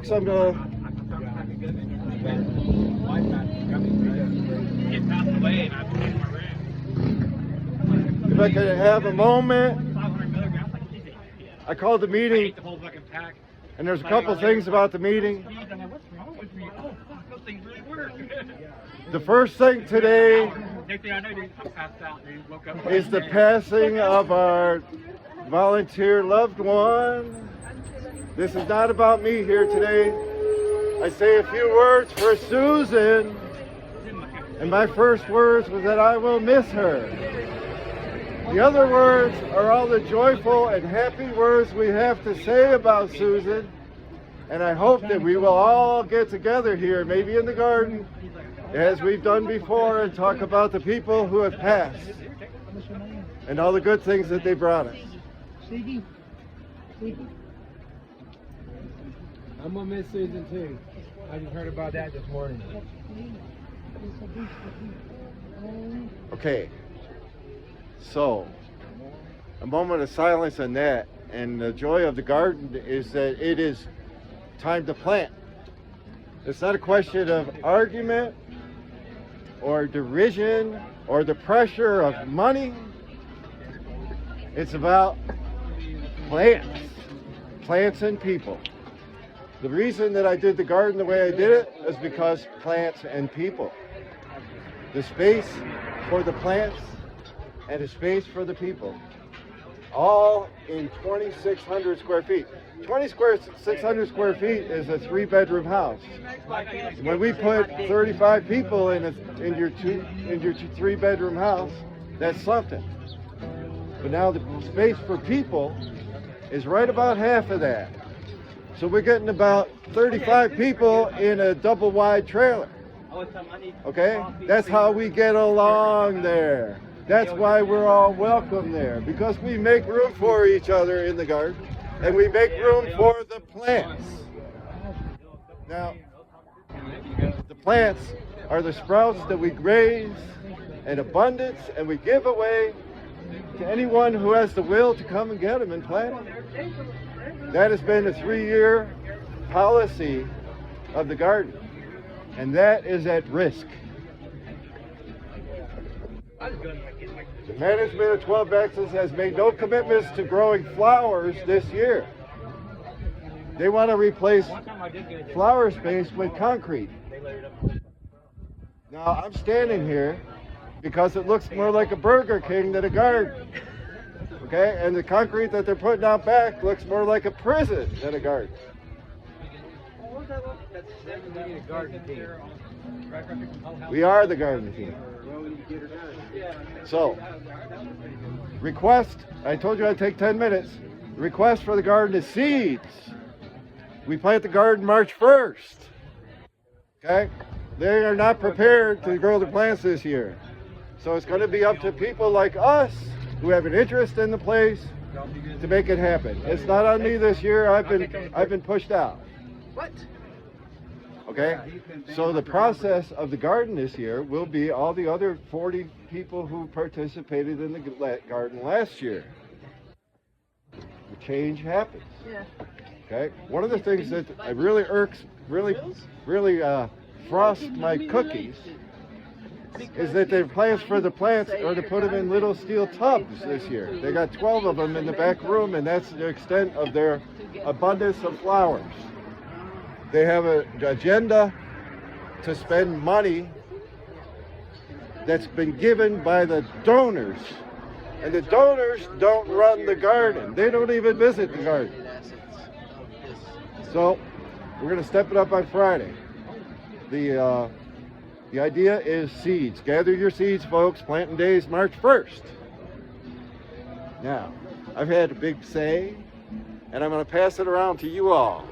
Some if I could have a moment, I called the meeting, and there's a couple things about the meeting. The first thing today is the passing of our volunteer loved one. This is not about me here today. I say a few words for Susan, and my first words was that I will miss her. The other words are all the joyful and happy words we have to say about Susan, and I hope that we will all get together here, maybe in the garden, as we've done before, and talk about the people who have passed and all the good things that they brought us. I'm gonna miss Susan too. I just heard about that this morning. Okay, so a moment of silence on that, and the joy of the garden is that it is time to plant. It's not a question of argument or derision or the pressure of money. It's about plants and people. The reason that I did the garden the way I did it is because plants and people. The space for the plants and a space for the people. All in 2,600 square feet. 2,600 square feet is a 3-bedroom house. When we put 35 people in your 3-bedroom house, that's something. But now the space for people is right about half of that. So we're getting about 35 people in a double-wide trailer. Okay? That's how we get along there. That's why we're all welcome there, because we make room for each other in the garden, and we make room for the plants. Now, the plants are the sprouts that we raise in abundance, and we give away to anyone who has the will to come and get them and plant them. That has been a 3-year policy of the garden, and that is at risk. The management of 12X's has made no commitments to growing flowers this year. They want to replace flower space with concrete. Now, I'm standing here because it looks more like a Burger King than a garden. Okay? And the concrete that they're putting out back looks more like a prison than a garden. We are the garden team. So, request, I told you I'd take 10 minutes. The request for the garden is seeds. We plant the garden March 1st. Okay? They are not prepared to grow the plants this year. So it's going to be up to people like us who have an interest in the place to make it happen. It's not on me this year. I've been pushed out. What? Okay? So the process of the garden this year will be all the other 40 people who participated in the garden last year. The change happens. Yeah. Okay? One of the things that really irks, really frosts my cookies is that their plans for the plants are to put them in little steel tubs this year. They got 12 of them in the back room, and that's the extent of their abundance of flowers. They have an agenda to spend money that's been given by the donors. And the donors don't run the garden. They don't even visit the garden. So we're going to step it up on Friday. The idea is seeds. Gather your seeds, folks. Planting day is March 1st. Now, I've had a big say, and I'm going to pass it around to you all.